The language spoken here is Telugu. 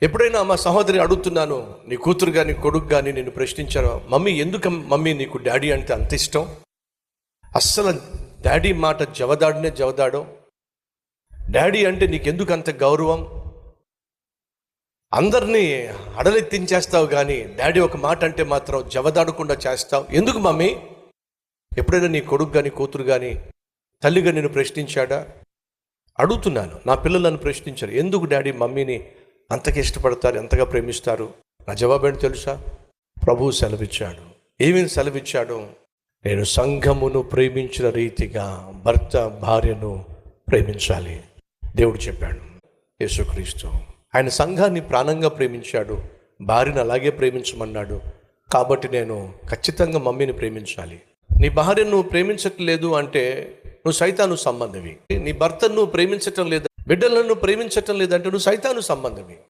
ఎప్పుడైనా మా సహోదరి అడుగుతున్నాను, నీ కూతురు కానీ కొడుకు కానీ నేను ప్రశ్నించాను, మమ్మీ ఎందుకు మమ్మీ నీకు డాడీ అంటే అంత ఇష్టం? అస్సలు డాడీ మాట జవదాడో. డాడీ అంటే నీకెందుకు అంత గౌరవం? అందరినీ అడలెత్తించేస్తావు కానీ డాడీ ఒక మాట అంటే మాత్రం జవదాడకుండా చేస్తావు ఎందుకు మమ్మీ? ఎప్పుడైనా నీ కొడుకు కానీ కూతురు కానీ తల్లిగా నేను ప్రశ్నించాడా? అడుగుతున్నాను. నా పిల్లలు నన్ను ప్రశ్నించారు, ఎందుకు డాడీ మమ్మీని అంతగా ఇష్టపడతారు, ఎంతగా ప్రేమిస్తారు? నా జవాబు ఏంటి తెలుసా? ప్రభువు సెలవిచ్చాడు. ఏమేమి సెలవిచ్చాడు? నేను సంఘమును ప్రేమించిన రీతిగా భర్త భార్యను ప్రేమించాలి. దేవుడు చెప్పాడు. యేసుక్రీస్తు ఆయన సంఘాన్ని ప్రాణంగా ప్రేమించాడు, భార్యను అలాగే ప్రేమించమన్నాడు. కాబట్టి నేను ఖచ్చితంగా మమ్మీని ప్రేమించాలి. నీ భార్యను నువ్వు ప్రేమించట్లేదు అంటే నువ్వు సైతాను సంబంధవి. నీ భర్తను నువ్వు ప్రేమించటం లేదా, బిడ్డలను ప్రేమించటం లేదంటే నువ్వు సైతాను సంబంధవి.